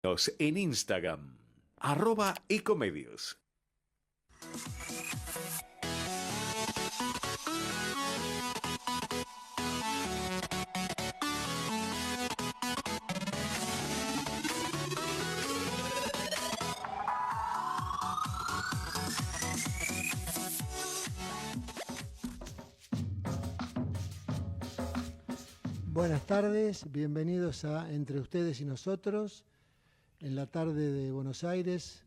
En Instagram, @ecomedios. Buenas tardes, bienvenidos a Entre Ustedes y Nosotros, en la tarde de Buenos Aires,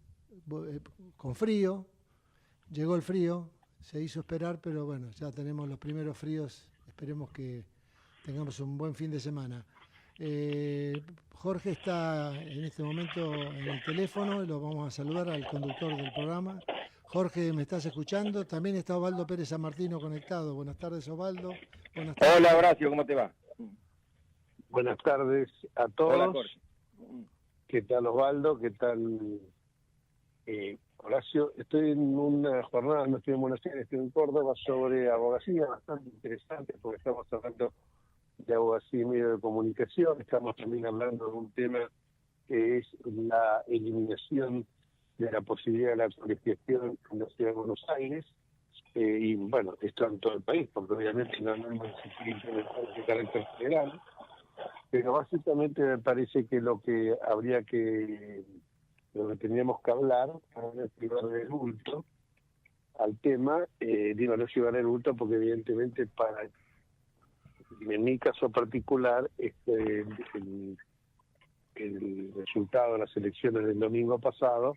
con frío. Llegó el frío, se hizo esperar, pero bueno, ya tenemos los primeros fríos, esperemos que tengamos un buen fin de semana. Jorge está en este momento en el teléfono, lo vamos a saludar al conductor del programa. Jorge, ¿me estás escuchando? También está Osvaldo Pérez San Martino conectado. Buenas tardes, Osvaldo. Buenas tardes, Hola, Jorge. Horacio, ¿cómo te va? Buenas tardes a Hola, todos. Jorge. ¿Qué tal, Osvaldo? ¿Qué tal, Horacio? Estoy en una jornada, no estoy en Buenos Aires, estoy en Córdoba, sobre abogacía, bastante interesante, porque estamos hablando de abogacía y medio de comunicación. Estamos también hablando de un tema que es la eliminación de la posibilidad de la colegiación en la ciudad de Buenos Aires. Y bueno, esto en todo el país, porque obviamente no vamos a existir implementaciones de carácter federal. Pero básicamente me parece que lo que teníamos que hablar ahora es llevar el bulto al tema, no llevar el bulto porque evidentemente en mi caso particular, el resultado de las elecciones del domingo pasado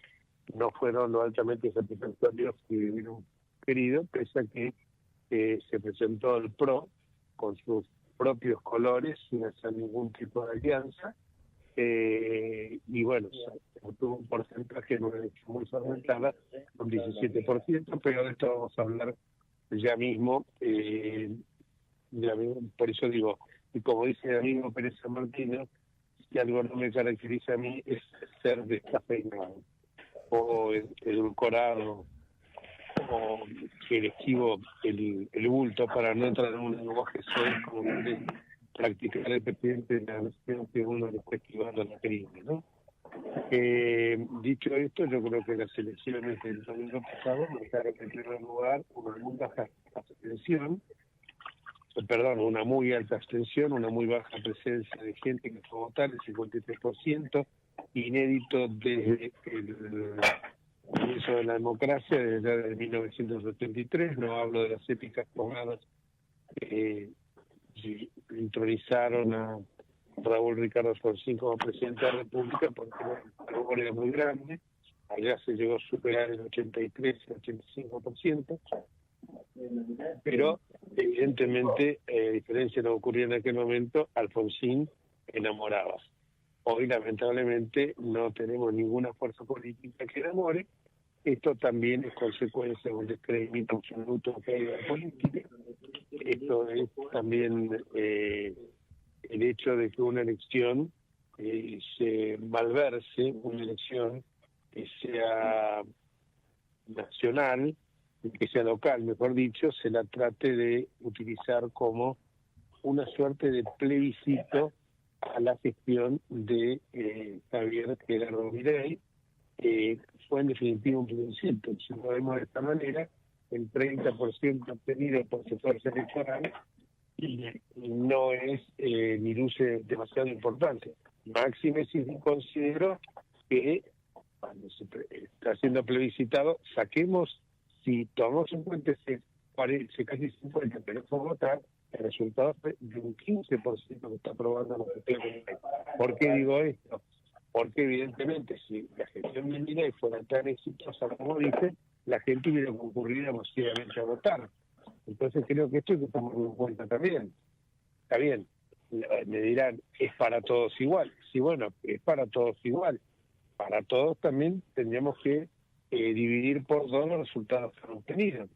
no fueron lo altamente satisfactorios que hubieran querido, pese a que se presentó el PRO con sus propios colores, sin hacer ningún tipo de alianza, y bueno, tuvo un porcentaje no muy fragmentada, un 17%, pero de esto vamos a hablar ya mismo, por eso digo, y como dice el amigo Pérez San Martino, si algo no me caracteriza a mí es ser descafeinado, o edulcorado, o que le esquivo el bulto para no entrar en un lenguaje soez como quiere practicar el presidente de la nación, que uno le está esquivando la crisis, ¿no? Dicho esto, yo creo que las elecciones del domingo pasado marcaron en primer lugar una muy baja abstención, una muy alta abstención, una muy baja presencia de gente que fue a votar, el 53%, inédito desde el comienzo de la democracia, desde 1973, no hablo de las épicas jornadas que intronizaron a Raúl Ricardo Alfonsín como presidente de la República, porque el rumor era muy grande, allá se llegó a superar el 83, el 85%, pero evidentemente, a diferencia de lo que ocurría en aquel momento, Alfonsín enamoraba. Hoy, lamentablemente, no tenemos ninguna fuerza política que enamore. Esto también es consecuencia de un descreimiento absoluto que hay de la política. Esto es también el hecho de que una elección se malverse, una elección que sea nacional, que sea local, mejor dicho, se la trate de utilizar como una suerte de plebiscito a la gestión de Javier Gerardo Milei. Fue en definitiva un plebiscito, si lo vemos de esta manera, el 30% obtenido por su fuerza electoral y no es ni luce demasiado importante. Máxime si considero que cuando se está siendo plebiscitado, si tomamos en cuenta ese casi 50, pero fue votar, el resultado fue de un 15% que está aprobando la gestión de Milei. ¿Por qué digo esto? Porque evidentemente si la gestión de Milei fuera tan exitosa como dice, la gente hubiera concurrido masivamente a votar. Entonces creo que esto hay que tomarlo en cuenta también. Está bien, me dirán, es para todos igual. Sí, bueno, es para todos igual. Para todos también tendríamos que dividir por dos los resultados que han obtenido.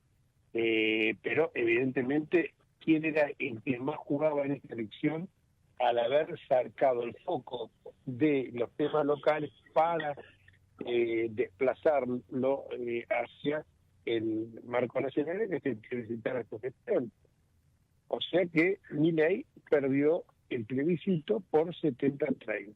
Pero evidentemente, ¿quién era el que más jugaba en esta elección al haber sacado el foco de los temas locales para desplazarlo hacia el marco nacional en que se necesitara esta gestión? O sea que Milei perdió el plebiscito por 70-30.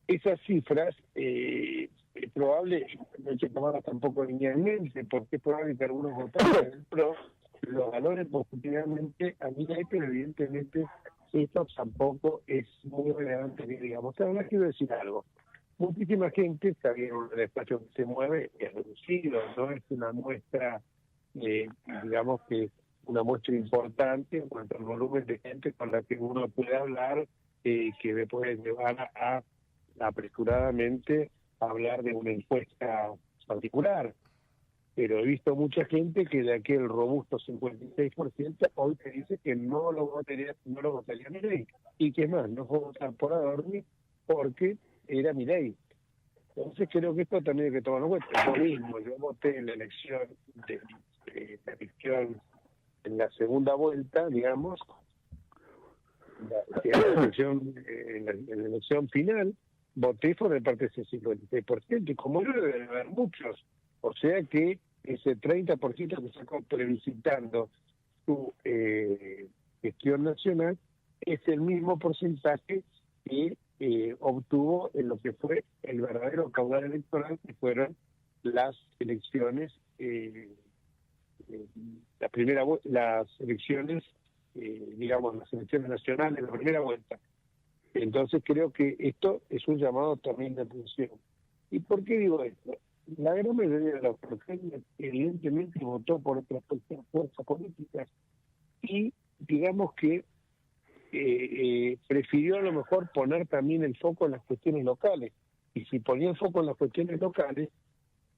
esas cifras es probable, no hay que tomarlas tampoco linealmente, porque es probable que algunos votantes del PRO lo valoren positivamente a Milei, pero evidentemente esto tampoco es muy relevante, que digamos. Ahora quiero decir algo. Muchísima gente, está bien, el espacio que se mueve es reducido, no es una muestra, digamos que una muestra importante en cuanto al volumen de gente con la que uno puede hablar, que me puede llevar a apresuradamente hablar de una encuesta particular. Pero he visto mucha gente que de aquel robusto 56% hoy te dice que no lo votaría Milei, y que más, no fue a votar por Adorni porque era Milei. Entonces creo que esto también hay que tomarlo en cuenta. Yo mismo, yo voté en la elección en la segunda vuelta, digamos, en la elección final, voté por el parte de ese 56%, y como no debe haber muchos, o sea que ese 30% que sacó plebiscitando su gestión nacional es el mismo porcentaje que obtuvo en lo que fue el verdadero caudal electoral, que fueron las elecciones, las elecciones, digamos, las elecciones nacionales, la primera vuelta. Entonces creo que esto es un llamado también de atención. ¿Y por qué digo esto? La gran mayoría de los porteños evidentemente votó por otras fuerzas políticas, y digamos que prefirió a lo mejor poner también el foco en las cuestiones locales. Y si ponía el foco en las cuestiones locales,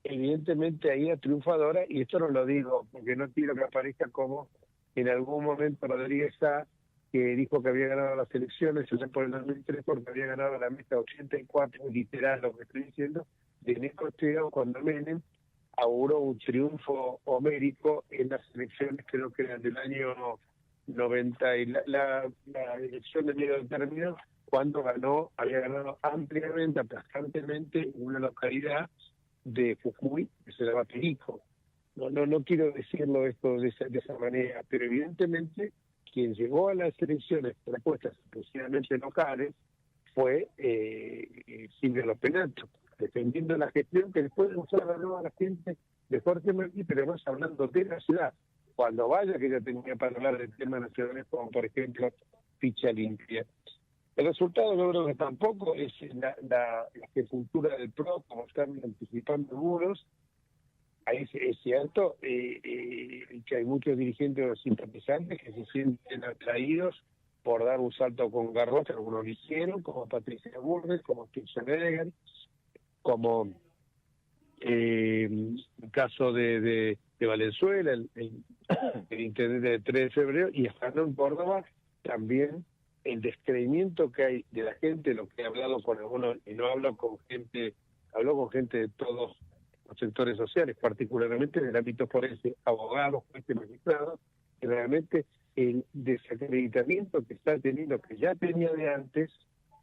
evidentemente ahí era triunfadora, y esto no lo digo porque no quiero que aparezca como en algún momento Rodríguez Sá, que dijo que había ganado las elecciones allá por el 2003 porque había ganado la mesa 84, literal lo que estoy diciendo, de Néstor Chega, cuando Menem auguró un triunfo homérico en las elecciones, creo que eran del año 90, y la elección de medio término, cuando había ganado ampliamente, aplastantemente, en una localidad de Jujuy que se llama Perico. No quiero decirlo esto de esa manera, pero evidentemente quien llegó a las elecciones propuestas exclusivamente locales fue Silvio López Nato, defendiendo la gestión que después de usar la nueva la gente de Jorge Martí, pero más hablando de la ciudad. Cuando vaya, que ya tenía para hablar de temas nacionales, como por ejemplo ficha limpia. El resultado yo creo que tampoco es la sepultura del PRO, como están anticipando algunos. Ahí es cierto que hay muchos dirigentes o simpatizantes que se sienten atraídos por dar un salto con Garrote, algunos lo hicieron, como Patricia Burdes, como Kirchner, como el caso de Valenzuela, el intendente de 3 de febrero, y estando en Córdoba también el descreimiento que hay de la gente, lo que he hablado con algunos, y no hablo con gente, hablo con gente de todos los sectores sociales, particularmente en el ámbito forense, abogados, jueces, magistrados, que realmente el desacreditamiento que está teniendo, que ya tenía de antes,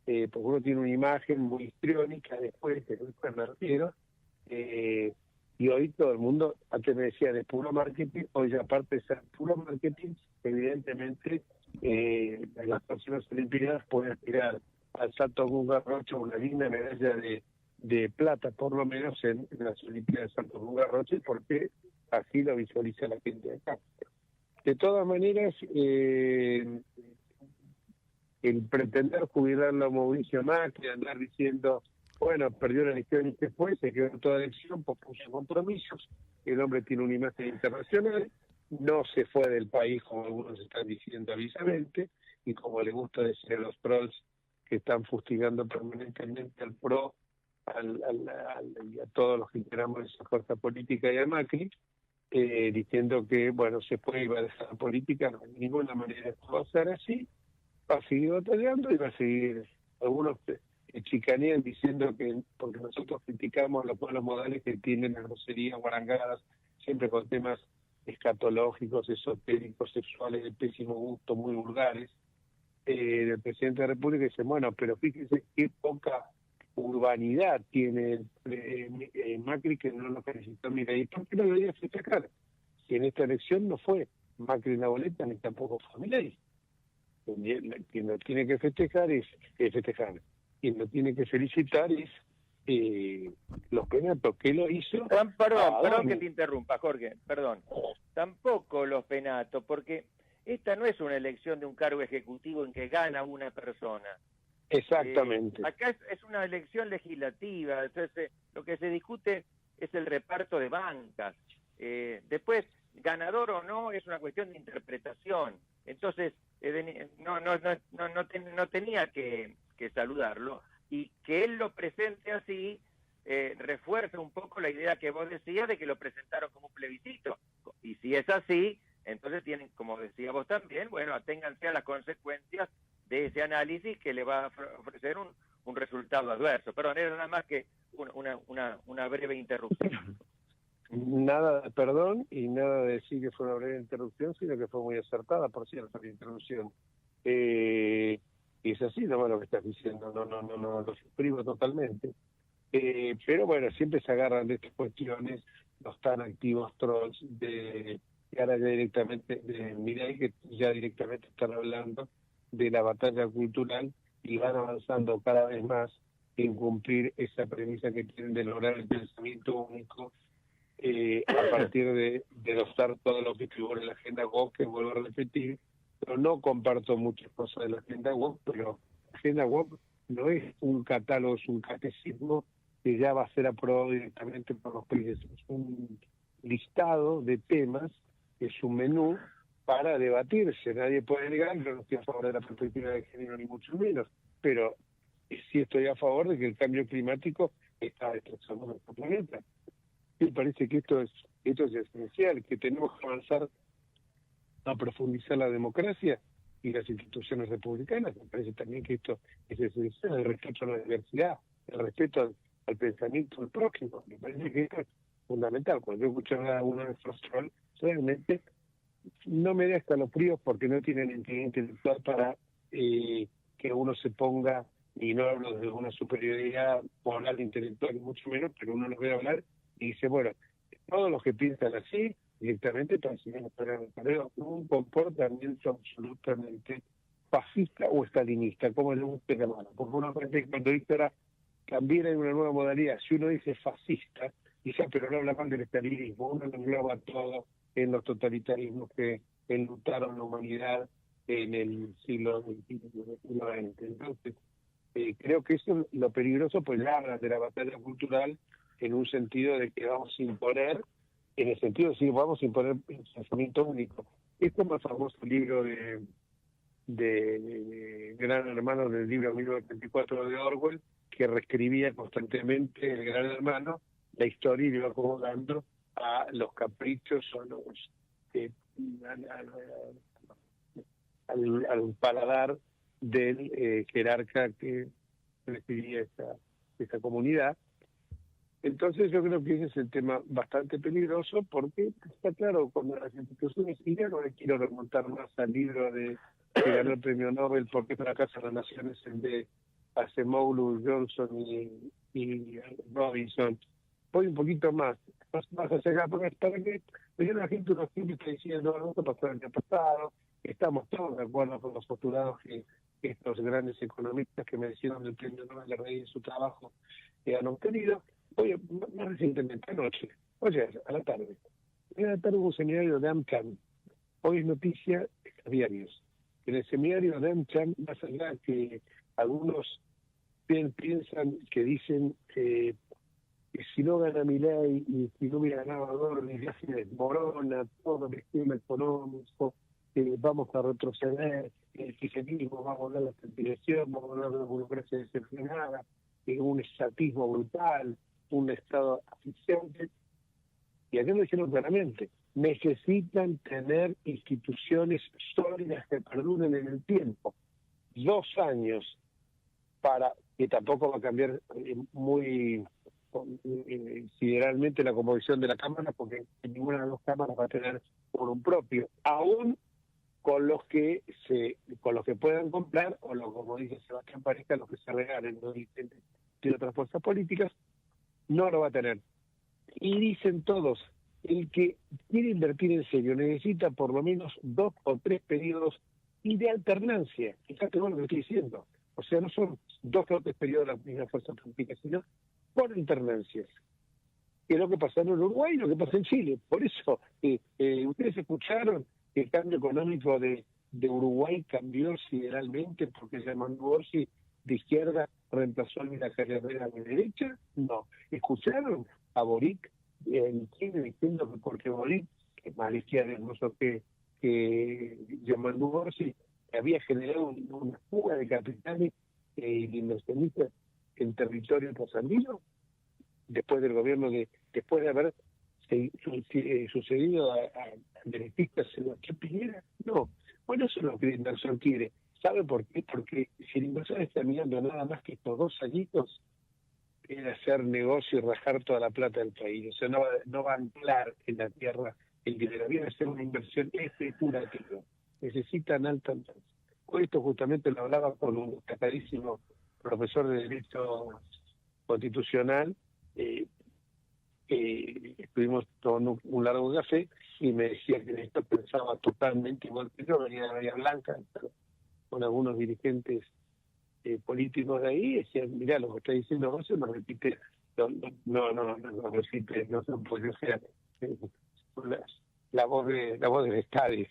porque uno tiene una imagen muy histriónica después de Luis Bernardino, y hoy todo el mundo, antes me decía de puro marketing, hoy aparte de ser puro marketing, evidentemente las próximas Olimpiadas pueden aspirar al salto con Garrocho una linda medalla de plata, por lo menos en las Olimpiadas de salto con Garrocho, porque así lo visualiza la gente de acá. De todas maneras, el pretender jubilarlo a Mauricio Macri, andar diciendo, bueno, perdió la elección y se fue, se quedó en toda elección, pospuso compromisos, el hombre tiene una imagen internacional, no se fue del país como algunos están diciendo avisamente, y como le gusta decir a los trolls que están fustigando permanentemente al PRO y a todos los que integramos esa fuerza política y a Macri, diciendo que, bueno, se fue y va a dejar la política. No, de ninguna manera esto va a ser así, va a seguir batallando y va a seguir. Algunos chicanean diciendo que, porque nosotros criticamos los buenos modales que tienen las groserías guarangadas, siempre con temas escatológicos, esotéricos, sexuales de pésimo gusto, muy vulgares, del presidente de la República, dice, bueno, pero fíjese qué poca urbanidad tiene Macri, que no lo felicitó Milei. ¿Por qué no debería festejar? Si en esta elección no fue Macri en la boleta, ni tampoco fue Milei. Quien lo tiene que festejar es festejar quien lo tiene que felicitar es los penatos, que lo hizo. Perdón que te interrumpa, Jorge, perdón. Tampoco los penatos, porque esta no es una elección de un cargo ejecutivo en que gana una persona. Exactamente. Acá es una elección legislativa, entonces lo que se discute es el reparto de bancas. Después, ganador o no, es una cuestión de interpretación. Entonces, no tenía que saludarlo, y que él lo presente así refuerza un poco la idea que vos decías de que lo presentaron como un plebiscito. Y si es así, entonces tienen, como decía vos también, bueno, aténganse a las consecuencias de ese análisis que le va a ofrecer un resultado adverso. Perdón, era nada más que una breve interrupción. Nada de perdón y nada de decir que fue una breve interrupción, sino que fue muy acertada, por cierto, la interrupción. Y es así nomás lo que estás diciendo, no, lo suscribo totalmente. Pero bueno, siempre se agarran de estas cuestiones los tan activos trolls de que ahora ya directamente, Milei, que ya directamente están hablando de la batalla cultural y van avanzando cada vez más en cumplir esa premisa que tienen de lograr el pensamiento único a partir de adoptar todo lo que figura en la agenda woke, que vuelvo a repetir, pero no comparto muchas cosas de la agenda woke, pero la agenda woke no es un catálogo, es un catecismo que ya va a ser aprobado directamente por los países. Es un listado de temas, es un menú para debatirse. Nadie puede negar, yo no estoy a favor de la perspectiva de género ni mucho menos, pero sí estoy a favor de que el cambio climático está destrozando nuestro planeta. Me parece que esto es esencial, que tenemos que avanzar a profundizar la democracia y las instituciones republicanas. Me parece también que esto es esencial, el respeto a la diversidad, el respeto al pensamiento del prójimo. Me parece que esto es fundamental. Cuando yo escucho a uno de estos trolls, realmente no me da escalofríos porque no tienen entidad intelectual para que uno se ponga, y no hablo de una superioridad moral intelectual, ni mucho menos, pero uno los ve hablar y dice, bueno, todos los que piensan así, directamente persiguen un comportamiento absolutamente fascista o estalinista, como le guste llamarlo. Porque uno parece que cuando dice también hay una nueva modalidad, si uno dice fascista, dice, pero no habla mal del estalinismo, uno lo engloba todo en los totalitarismos que enlutaron la humanidad en el siglo XX. Entonces, creo que eso es lo peligroso, pues ya habla de la batalla cultural en un sentido de que vamos a imponer, en el sentido de que vamos a imponer el pensamiento único. Es como el famoso libro de Gran Hermano, del libro 1934 de Orwell, que reescribía constantemente el Gran Hermano, la historia, y lo iba acomodando a los caprichos o los al paladar del jerarca que presidía esta comunidad. Entonces yo creo que ese es el tema bastante peligroso, porque está claro, cuando las instituciones, y ya no le quiero remontar más al libro que ganó el premio Nobel porque fracasa las naciones, el de Acemoglu, Johnson y Robinson. Voy un poquito más hacia acá, porque para que la gente uno siempre está diciendo, no, esto pasó el año pasado, estamos todos de acuerdo con los postulados que estos grandes economistas que merecieron el premio Nobel de Rey en su trabajo han obtenido. Oye, más recientemente, anoche, a la tarde hubo un seminario de AmCham. Hoy es noticia en los diarios. En el seminario de AmCham, más allá que algunos piensan, que dicen que si no gana Milei y si no hubiera ganado Adorno, ya se desmorona todo el esquema económico, vamos a retroceder, el kirchnerismo va a volver a la centralización, va a volver a la burocracia desenfrenada, un estatismo brutal, un Estado asfixiante. Y aquí lo dijeron claramente, necesitan tener instituciones sólidas que perduren en el tiempo. 2 años para, que tampoco va a cambiar muy sideralmente la composición de la Cámara, porque ninguna de las 2 cámaras va a tener un propio, aún con los que puedan comprar, o como dice Sebastián Pareja, los que se regalen, no dicen de otras fuerzas políticas, no lo va a tener. Y dicen todos, el que quiere invertir en serio necesita por lo menos 2 o 3 periodos y de alternancia. Fíjate lo que estoy diciendo. O sea, no son 2 flotes periodos de la misma fuerza política, sino por alternancias. Que es lo que pasa en Uruguay y lo que pasa en Chile. Por eso, ustedes escucharon que el cambio económico de Uruguay cambió sideralmente porque Germán Borsi de izquierda reemplazó a Luis Carrera de derecha. No. ¿Escucharon a Boric en Chile diciendo que porque Boric, que es más a la izquierda incluso que Germán Borsi, había generado una fuga de capitales y de inversionistas en territorio trasandino? Después del gobierno después de haber sucedido a beneficios Sebastián Piñera. No, bueno, eso es lo que el inversor quiere. ¿Sabe por qué? Porque si el inversor está mirando nada más que estos 2 añitos, quiere hacer negocio y rajar toda la plata del país. O sea, no va a anclar en la tierra el dinero. Viene a ser una inversión especulativa. Necesitan alta alcance. Hoy esto justamente lo hablaba con un catarísimo profesor de Derecho Constitucional. Estuvimos tomando un largo café y me decía que esto pensaba totalmente igual que yo, venía de Bahía Blanca con algunos dirigentes políticos de ahí, y decían, mirá, lo que está diciendo José me repite, no repite, no se puede ser la voz del estadio.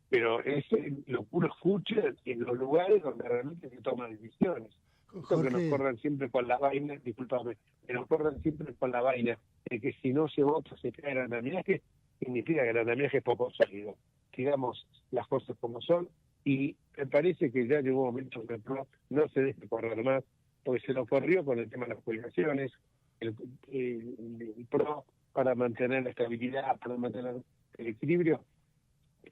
Pero es lo que uno escucha en los lugares donde realmente se toman decisiones. Esto que nos corran siempre con la vaina, discúlpame, que nos corran siempre con la vaina de que si no se vota se cae el andamiaje, significa que el andamiaje es poco sólido. Digamos las cosas como son, y me parece que ya llegó un momento que el PRO no se deje correr más, porque se lo corrió con el tema de las jubilaciones, el PRO para mantener la estabilidad, para mantener el equilibrio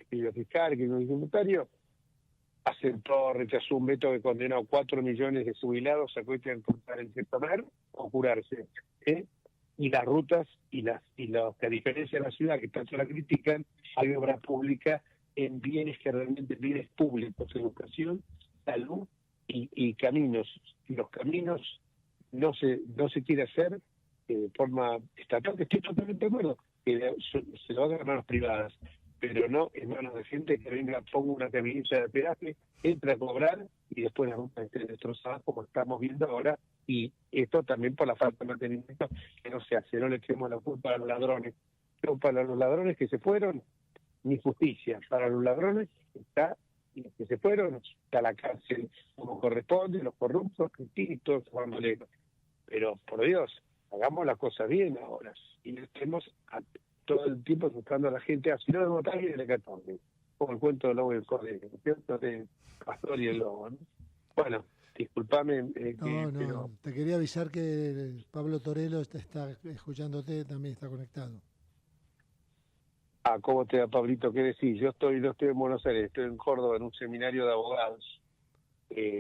fiscal, el equilibrio tributario, aceptó, rechazó un veto que condenó a 4 millones de jubilados a que hoy tengan que cortar el comer o curarse. Y las rutas y la diferencia de la ciudad, que tanto la critican, hay obra pública en bienes que realmente bienes públicos, educación, salud y caminos. Y los caminos no se quiere hacer de forma estatal, que estoy totalmente de acuerdo, que se lo hagan a manos privadas, pero no en manos de gente que venga, ponga una camioneta de peaje, entra a cobrar y después las rutas estén destrozadas como estamos viendo ahora, y esto también por la falta de mantenimiento que no se hace. No le echemos la culpa a los ladrones, pero para los ladrones que se fueron, ni justicia. Para los ladrones está, y los que se fueron, está la cárcel como corresponde, los corruptos, todos jugándole. Pero por Dios, hagamos las cosas bien ahora y no estemos todo el tiempo buscando a la gente, así no de votar y de la 14, como el cuento del lobo y el cordero, ¿cierto? De Pastor y el lobo, ¿no? Bueno, discúlpame. Pero... te quería avisar que Pablo Torello está escuchándote, también está conectado. ¿Cómo te va, Pablito? ¿Qué decís? No estoy en Buenos Aires, estoy en Córdoba en un seminario de abogados.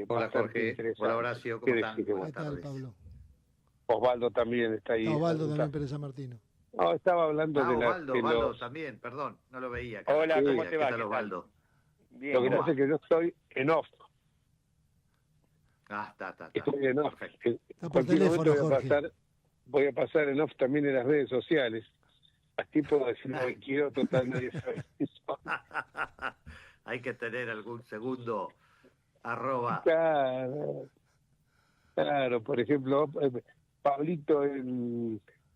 Hola, Jorge. Hola, Horacio. ¿Cómo están? ¿Qué tal, Pablo? Osvaldo también está ahí. Osvaldo también, Pérez San Martino. No, estaba hablando de Osvaldo también, perdón, no lo veía. Hola, ¿cómo te va? ¿Qué tal, Osvaldo? Bien. Lo que pasa es que yo estoy en off. Está. Estoy en off. Está por teléfono, Jorge. Voy a pasar en off también en las redes sociales. Así puedo decir lo que quiero, total nadie sabe eso. Hay que tener algún segundo @. Claro, por ejemplo,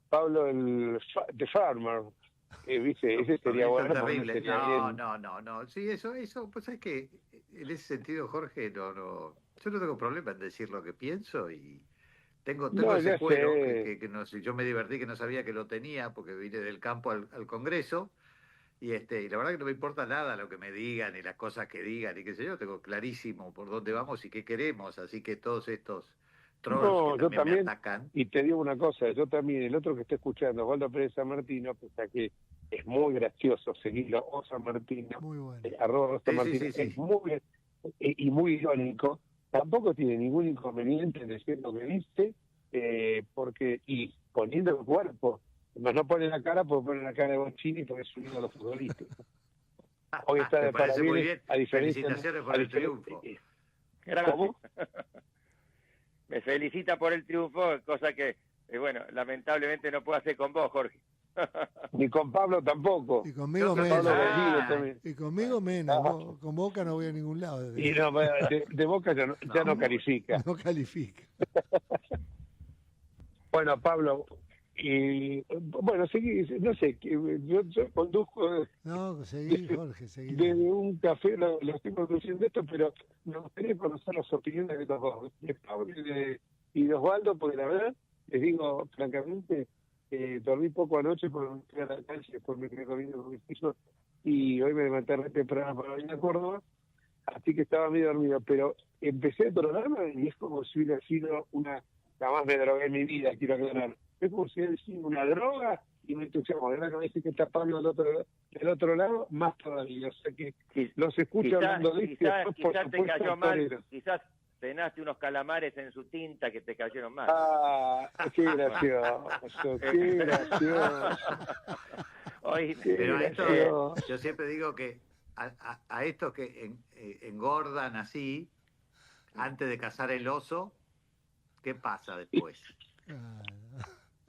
Pablo The Farmer, ¿viste? Ese sería bueno. Terrible. No. Sí, eso, pues es que en ese sentido, Jorge, yo no tengo problema en decir lo que pienso y tengo ese cuero que no sé, yo me divertí que no sabía que lo tenía porque vine del campo al Congreso y la verdad que no me importa nada lo que me digan y las cosas que digan y qué sé yo, tengo clarísimo por dónde vamos y qué queremos, así que todos estos trolls que también me atacan. Y te digo una cosa, yo también, el otro que está escuchando, Osvaldo Pérez San Martino, pese que es muy gracioso seguirlo, o San Martino, muy bueno. @San Martino, es muy y muy irónico, tampoco tiene ningún inconveniente en decir lo que dice, porque, y poniendo el cuerpo, no pone la cara porque pone la cara de Bochini porque es un ídolo futbolístico. Hoy está de parabienes, a diferencia. Felicitaciones por el triunfo. ¿Cómo? Me felicita por el triunfo, cosa que, bueno, lamentablemente no puedo hacer con vos, Jorge. Ni con Pablo tampoco. Y conmigo Creo que menos. Pablo Gallego también. Y conmigo menos. Con Boca no voy a ningún lado. Y no, de Boca ya no califica. No califica. Bueno, Pablo, y bueno, seguí, no sé, yo conduzco No, seguí, Jorge, seguí. desde un café, lo estoy conduciendo esto, pero me gustaría conocer las opiniones de los dos, de Pablo y de Osvaldo, porque la verdad, les digo francamente, dormí poco anoche porque me fui a la calle, después me quedé comiendo con mis hijos, y hoy me levanté re temprano para venir a Córdoba, así que estaba medio dormido, pero empecé el programa y es como si hubiera sido jamás me drogué en mi vida, quiero aclarar. Es como si hubiera sido una droga y me entusiasmo. De verdad que me dice que está Pablo del otro lado, más todavía. O sea que los escucho hablando de esto. Quizás te cayó mal, quizás cenaste unos calamares en su tinta que te cayeron mal. Ah, qué gracioso, qué gracioso. Pero a esto, yo siempre digo que a estos que engordan así, antes de cazar el oso, ¿qué pasa después?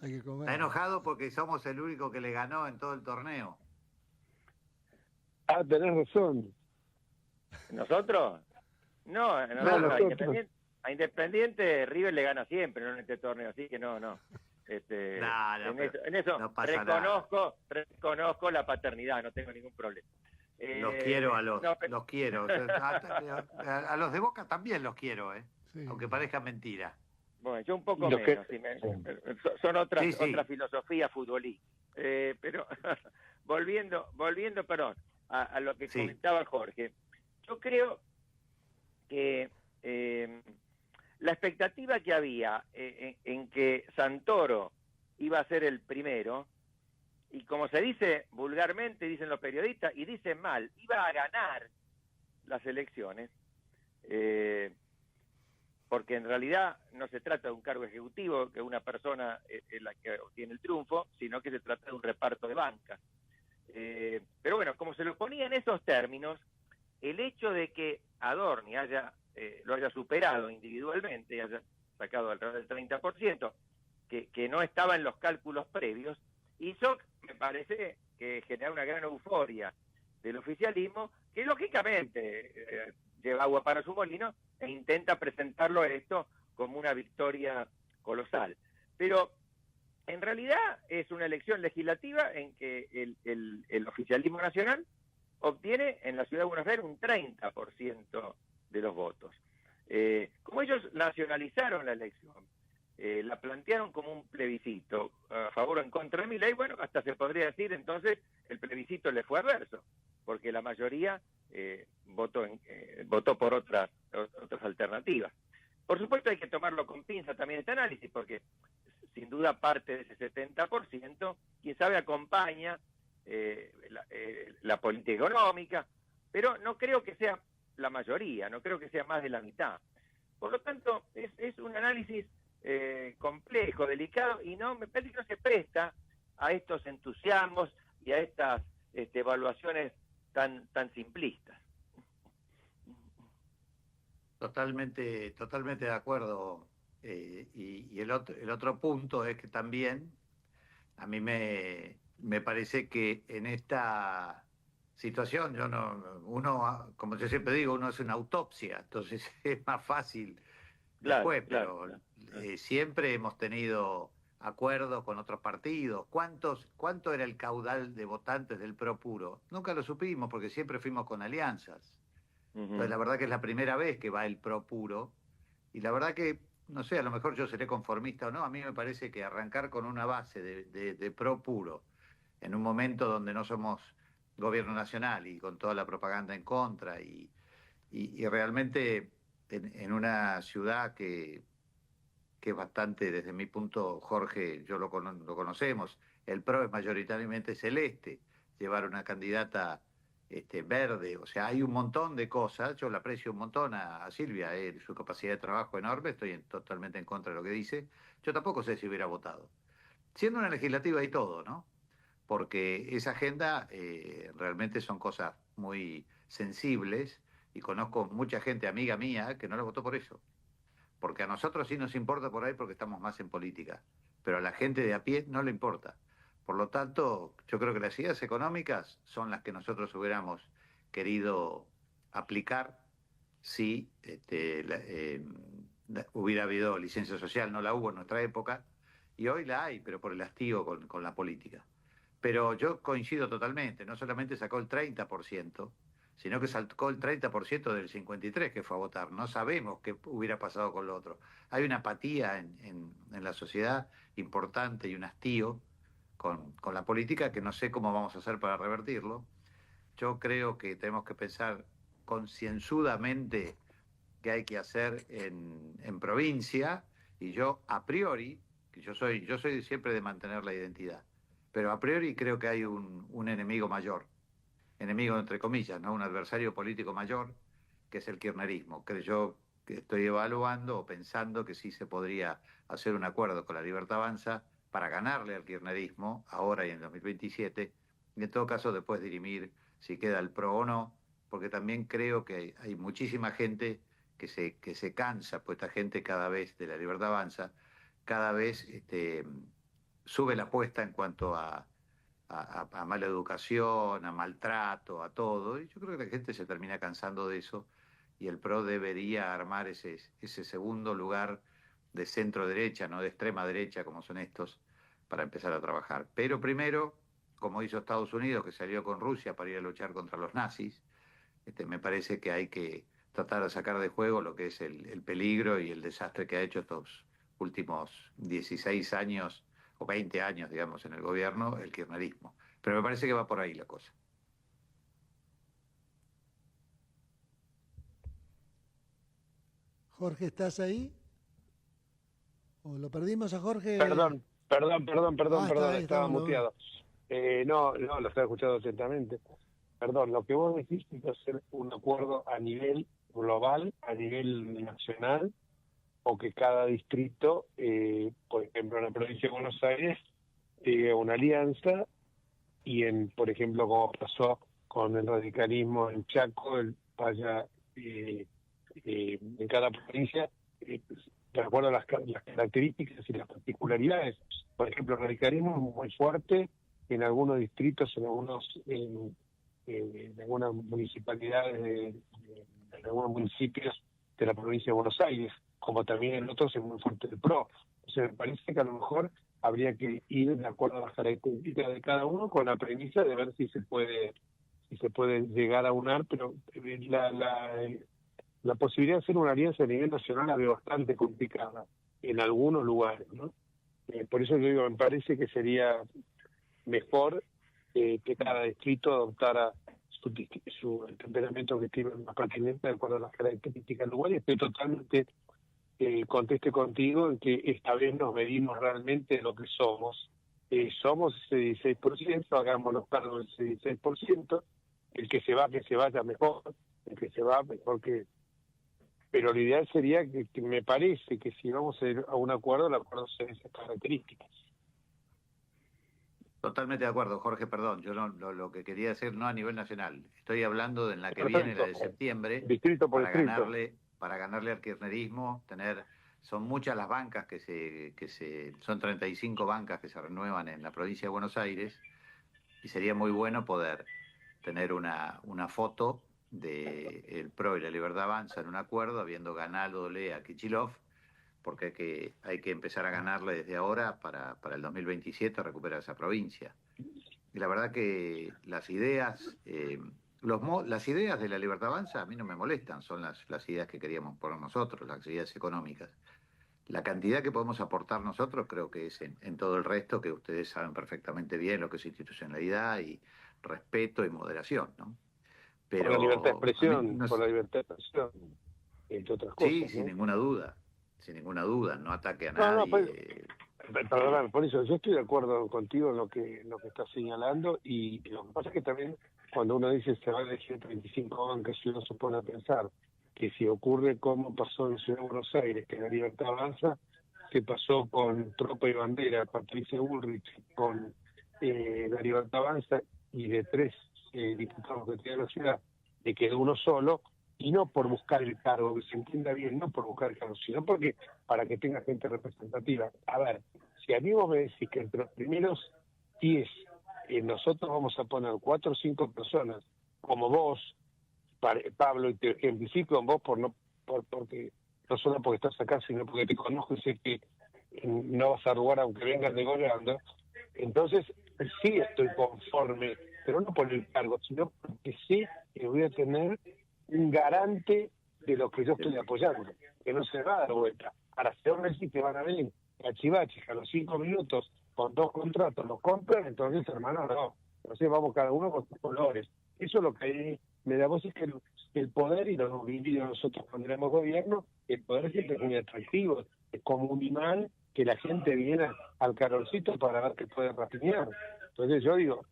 Hay que comer. Está enojado porque somos el único que le ganó en todo el torneo. Ah, tenés razón. ¿Nosotros? No, nosotros. A Independiente River le gana siempre, no en este torneo, así que no. En eso no pasa nada. reconozco la paternidad, no tengo ningún problema. Los quiero los quiero. A los de Boca también los quiero, Sí. aunque parezca mentira. Bueno, yo un poco Los menos, que- son otras Sí. filosofías futbolistas. Pero volviendo, perdón, a lo que Sí. comentaba Jorge, yo creo que la expectativa que había en que Santoro iba a ser el primero, y como se dice vulgarmente, dicen los periodistas, y dicen mal, iba a ganar las elecciones, porque en realidad no se trata de un cargo ejecutivo, que una persona es la que obtiene el triunfo, sino que se trata de un reparto de bancas. Pero bueno, como se lo ponía en esos términos, el hecho de que Adorni lo haya superado individualmente y haya sacado alrededor del 30%, que no estaba en los cálculos previos, hizo, me parece, que generar una gran euforia del oficialismo, que lógicamente lleva agua para su molino e intenta presentarlo esto como una victoria colosal. Pero en realidad es una elección legislativa en que el oficialismo nacional obtiene en la ciudad de Buenos Aires un 30% de los votos. Como ellos nacionalizaron la elección, la plantearon como un plebiscito a favor o en contra de Milei, bueno, hasta se podría decir entonces el plebiscito le fue adverso, porque la mayoría votó por otras alternativas. Por supuesto hay que tomarlo con pinza también este análisis, porque sin duda parte de ese 70%, quién sabe, acompaña la política económica, pero no creo que sea la mayoría, no creo que sea más de la mitad. Por lo tanto, es un análisis complejo, delicado, y me parece que no se presta a estos entusiasmos y a estas evaluaciones tan simplistas. Totalmente de acuerdo. Y el otro punto es que también a mí me parece que en esta situación uno, como yo siempre digo, uno hace una autopsia, entonces es más fácil después, pero siempre hemos tenido acuerdos con otros partidos. ¿Cuánto era el caudal de votantes del PRO puro? Nunca lo supimos porque siempre fuimos con alianzas. Entonces la verdad que es la primera vez que va el PRO puro, y la verdad que, no sé, a lo mejor yo seré conformista o no, a mí me parece que arrancar con una base de PRO puro, en un momento donde no somos gobierno nacional y con toda la propaganda en contra, y realmente en una ciudad que es bastante, desde mi punto, Jorge, yo lo conocemos, el PRO es mayoritariamente celeste, llevar una candidata verde, o sea, hay un montón de cosas. Yo le aprecio un montón a Silvia, su capacidad de trabajo enorme, estoy totalmente en contra de lo que dice. Yo tampoco sé si hubiera votado. Siendo una legislativa y todo, ¿no? Porque esa agenda realmente son cosas muy sensibles, y conozco mucha gente, amiga mía, que no la votó por eso. Porque a nosotros sí nos importa por ahí porque estamos más en política, pero a la gente de a pie no le importa. Por lo tanto, yo creo que las ideas económicas son las que nosotros hubiéramos querido aplicar si hubiera habido licencia social. No la hubo en nuestra época y hoy la hay, pero por el hastío con la política. Pero yo coincido totalmente, no solamente sacó el 30%, sino que sacó el 30% del 53% que fue a votar. No sabemos qué hubiera pasado con lo otro. Hay una apatía en la sociedad importante y un hastío con la política que no sé cómo vamos a hacer para revertirlo. Yo creo que tenemos que pensar concienzudamente qué hay que hacer en provincia, y yo a priori, que yo soy siempre de mantener la identidad, pero a priori creo que hay un enemigo mayor, enemigo entre comillas, ¿no? Un adversario político mayor, que es el kirchnerismo. Que yo que estoy evaluando o pensando que sí se podría hacer un acuerdo con la Libertad Avanza para ganarle al kirchnerismo ahora y en 2027, y en todo caso después dirimir si queda el PRO o no, porque también creo que hay muchísima gente que se cansa, pues esta gente cada vez de la Libertad Avanza, cada vez sube la apuesta en cuanto a mala educación, a maltrato, a todo, y yo creo que la gente se termina cansando de eso, y el PRO debería armar ese segundo lugar de centro derecha, no de extrema derecha como son estos, para empezar a trabajar. Pero primero, como hizo Estados Unidos, que salió con Rusia para ir a luchar contra los nazis, me parece que hay que tratar de sacar de juego lo que es el peligro y el desastre que ha hecho estos últimos 16 años o 20 años, digamos, en el gobierno, el kirchnerismo. Pero me parece que va por ahí la cosa. Jorge, ¿estás ahí? ¿O lo perdimos a Jorge? Perdón, estaba no. muteado. No, lo estaba escuchando atentamente. Perdón, lo que vos decís es hacer un acuerdo a nivel global, a nivel nacional, o que cada distrito, por ejemplo, en la provincia de Buenos Aires, tenga una alianza, y por ejemplo, como pasó con el radicalismo en Chaco, vaya en cada provincia, de acuerdo a las características y las particularidades. Por ejemplo, el radicalismo es muy fuerte en algunos distritos, en algunas municipalidades, en algunos municipios de la provincia de Buenos Aires, como también en otros es muy fuerte el PRO. O sea, me parece que a lo mejor habría que ir de acuerdo a las características de cada uno, con la premisa de ver si se puede llegar a unar, pero la posibilidad de hacer una alianza a nivel nacional la veo bastante complicada en algunos lugares, ¿no? Por eso yo digo, me parece que sería mejor que cada distrito adoptara el temperamento que tiene más pertinente de acuerdo a las características del lugar, y estoy totalmente conteste contigo en que esta vez nos medimos realmente de lo que somos. Somos ese 16%, hagámonos cargo del ese 16%, el que se vaya mejor, el que se va mejor que... Pero lo ideal sería que me parece que si vamos a ir a un acuerdo, el acuerdo sea de esas características. Totalmente de acuerdo, Jorge, perdón. Yo lo que quería decir no a nivel nacional. Estoy hablando de en la que viene, la de septiembre, distrito por para distrito. Para ganarle al kirchnerismo, son muchas las bancas son 35 bancas que se renuevan en la provincia de Buenos Aires, y sería muy bueno poder tener una foto de el PRO y la Libertad Avanza en un acuerdo, habiendo ganado a Kicillof, porque hay que empezar a ganarle desde ahora para el 2027 recuperar esa provincia. Y la verdad que las ideas de la Libertad Avanza a mí no me molestan, son las ideas que queríamos poner nosotros, las ideas económicas. La cantidad que podemos aportar nosotros creo que es en todo el resto, que ustedes saben perfectamente bien lo que es institucionalidad y respeto y moderación, ¿no? Pero por la libertad de expresión, no, por la libertad de expresión, entre otras sí, cosas, sin ¿no? ninguna duda, no ataque a No, nadie. perdóname, por eso yo estoy de acuerdo contigo en lo que estás señalando, y lo que pasa es que también cuando uno dice se va a elegir 35 bancas, y uno se pone a pensar que si ocurre como pasó en Ciudad de Buenos Aires, que la Libertad Avanza, que pasó con Tropa y Bandera, Patricia Bullrich, con la Libertad Avanza, y de 3 diputados que tiene la ciudad, le quedó uno solo, y no por buscar el cargo, que se entienda bien, no por buscar el cargo, sino porque para que tenga gente representativa. A ver, si a mí vos me decís que entre los primeros y es, nosotros vamos a poner 4 o 5 personas, como vos, Pablo, y te ejemplifico en vos porque no solo porque estás acá, sino porque te conozco y sé que no vas a arrugar aunque vengas negociando. Entonces, sí estoy conforme, pero no por el cargo, sino porque sé que voy a tener un garante de lo que yo estoy apoyando, que no se va a dar vuelta. Ahora, si vos decís que van a venir cachivaches a los 5 minutos con 2 contratos, los compran, entonces, hermano, no. Entonces vamos cada uno con sus colores. Eso es lo que me da voz, es que el poder, y lo hemos vivido nosotros cuando éramos gobierno, el poder siempre es muy atractivo, es como un imán que la gente viene al calorcito para ver que puede rapiñar. Entonces yo digo,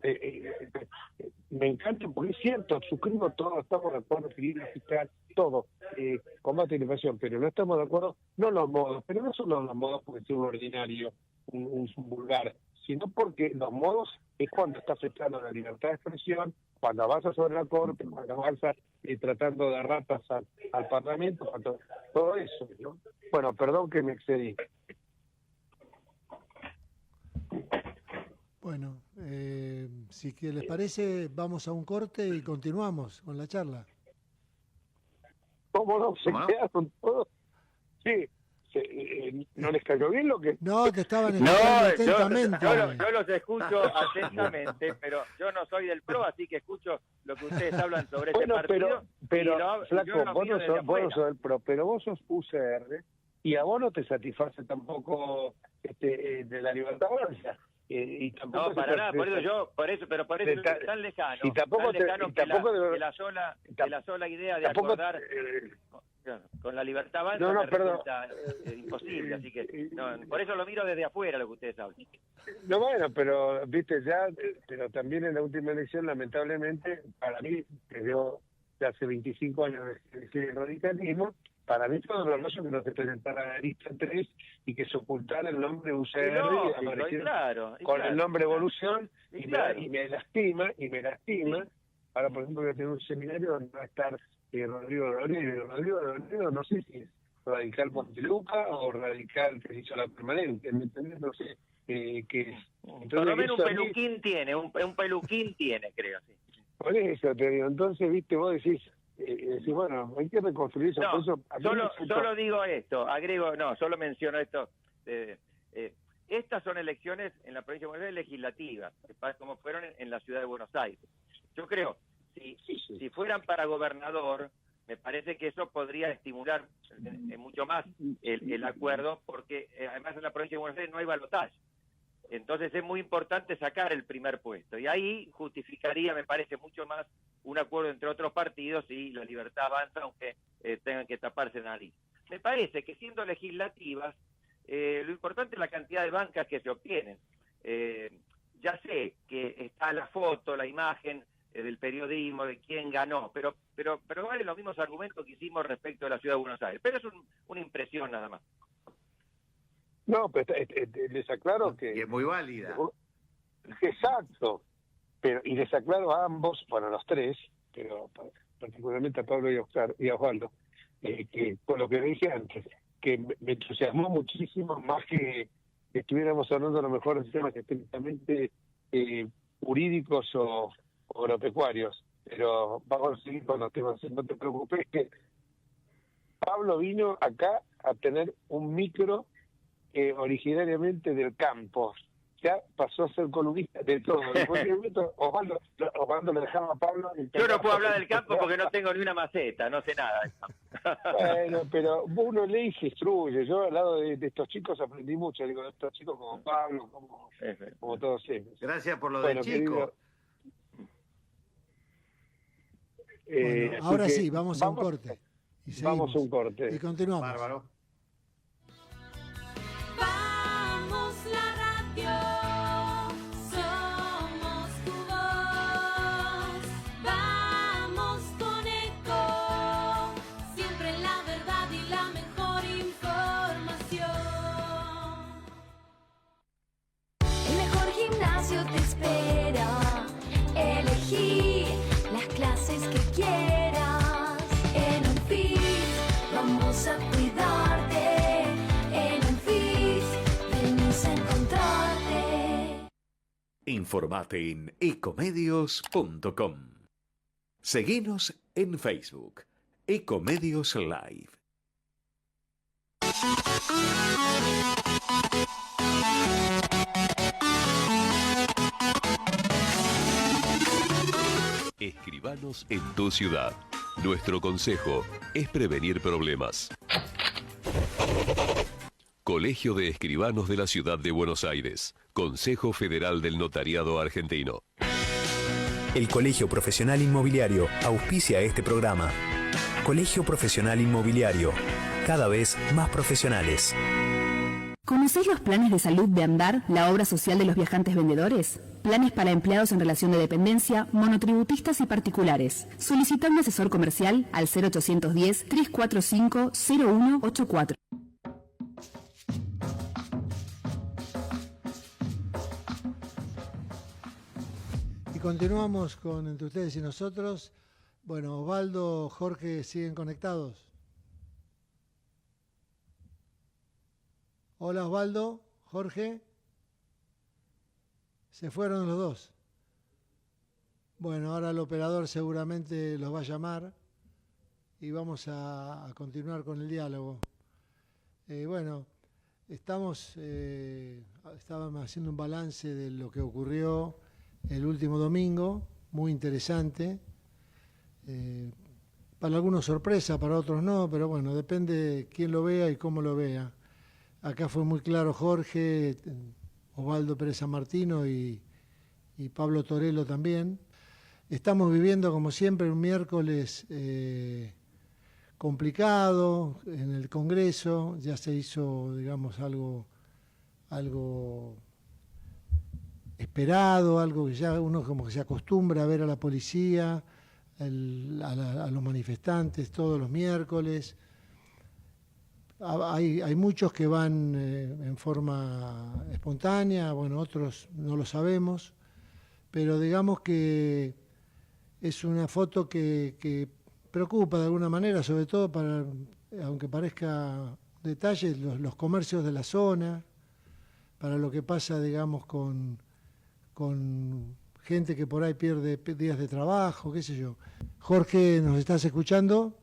me encanta porque es cierto, suscribo todo, estamos de acuerdo, equilibrio fiscal, todo, combate a la inflación, pero no estamos de acuerdo, no los modos, pero no solo los modos porque es un ordinario, un vulgar, sino porque los modos es cuando está afectando la libertad de expresión, cuando avanza sobre la Corte, cuando avanza tratando de dar ratas al Parlamento, cuando, todo eso, ¿no? Bueno, perdón que me excedí. Bueno, si que les parece, vamos a un corte y continuamos con la charla. ¿Cómo no? ¿Se quedaron todos? Sí. ¿No les cayó bien lo que...? No, te estaban escuchando atentamente. Yo los escucho atentamente, pero yo no soy del PRO, así que escucho lo que ustedes hablan sobre este partido. Pero Flaco, vos no sos del PRO, pero vos sos UCR, y a vos no te satisface tampoco de la libertad avanza. Y tampoco no, para nada, por eso es tan lejano, y tampoco tan lejano que la sola idea de acordar con la libertad avanza resulta imposible, así que por eso lo miro desde afuera lo que ustedes hablan. No, bueno, pero viste pero también en la última elección, lamentablemente, para mí, que yo de hace 25 años de radicalismo, para mí todo lo hermoso que no se presentara la lista 3 y que se ocultara el nombre UCR con el nombre Evolución, y me lastima. Ahora, por ejemplo, voy a tener un seminario donde va a estar Rodrigo Rodríguez, no sé si es radical Monteluca o radical que se hizo la permanente, ¿me entendés? No sé qué es. Entonces, por lo menos un peluquín tiene, un peluquín tiene, creo, sí. Por eso te digo, entonces, viste, vos decís, bueno, hay que reconstruir eso. Solo digo esto, solo menciono esto. Estas son elecciones en la provincia de Buenos Aires legislativas, como fueron en la ciudad de Buenos Aires. Yo creo, si fueran para gobernador, me parece que eso podría estimular mucho más el acuerdo, porque además en la provincia de Buenos Aires no hay balotaje. Entonces es muy importante sacar el primer puesto. Y ahí justificaría, me parece, mucho más un acuerdo entre otros partidos y la libertad avanza, aunque tengan que taparse la nariz. Me parece que siendo legislativas, lo importante es la cantidad de bancas que se obtienen. Ya sé que está la foto, la imagen del periodismo, de quién ganó, pero valen los mismos argumentos que hicimos respecto de la ciudad de Buenos Aires. Pero es una impresión nada más. No, pero les aclaro que... Y es muy válida. Exacto. Y les aclaro a ambos, bueno, los tres, pero particularmente a Pablo y a Osvaldo, que con lo que dije antes, que me entusiasmó muchísimo, más que estuviéramos hablando a lo mejor de temas estrictamente jurídicos o agropecuarios, pero vamos a seguir con los temas, no te preocupes, que Pablo vino acá a tener un micro originariamente del campo, ya pasó a ser columnista de todo. En cualquier momento, Osvaldo le dejaba a Pablo... Yo no puedo hablar del campo porque no tengo ni una maceta, no sé nada del campo. Bueno, pero uno lee y se instruye. Yo al lado de estos chicos aprendí mucho, digo, de estos chicos como Pablo, como todos ellos. Gracias por lo del chico. Bueno, ahora sí, vamos a un corte. Y vamos a un corte. Y continuamos. Bárbaro. Te espera, elegí las clases que quieras. En UNFIS vamos a cuidarte. En UNFIS venimos a encontrarte. Informate en ecomedios.com. Seguinos en Facebook, Ecomedios Live. Escribanos en tu ciudad. Nuestro consejo es prevenir problemas. Colegio de Escribanos de la Ciudad de Buenos Aires. Consejo Federal del Notariado Argentino. El Colegio Profesional Inmobiliario auspicia este programa. Colegio Profesional Inmobiliario, cada vez más profesionales. ¿Conocéis los planes de salud de Andar, la obra social de los viajantes vendedores? Planes para empleados en relación de dependencia, monotributistas y particulares. Solicita un asesor comercial al 0810-345-0184. Y continuamos con Entre Ustedes y Nosotros. Bueno, Osvaldo, Jorge, ¿siguen conectados? Hola Osvaldo, Jorge. Se fueron los dos. Bueno, ahora el operador seguramente los va a llamar y vamos a continuar con el diálogo. Bueno, estábamos haciendo un balance de lo que ocurrió el último domingo, muy interesante. Para algunos sorpresa, para otros no, pero bueno, depende de quién lo vea y cómo lo vea. Acá fue muy claro Jorge, Osvaldo Pérez San Martino y Pablo Torello también. Estamos viviendo, como siempre, un miércoles complicado en el Congreso. Ya se hizo, digamos, algo esperado, algo que ya uno como que se acostumbra a ver a la policía, a los manifestantes todos los miércoles. Hay muchos que van en forma espontánea, bueno, otros no lo sabemos, pero digamos que es una foto que preocupa de alguna manera, sobre todo para, aunque parezca detalle, los comercios de la zona, para lo que pasa, digamos, con gente que por ahí pierde días de trabajo, qué sé yo. Jorge, ¿nos estás escuchando?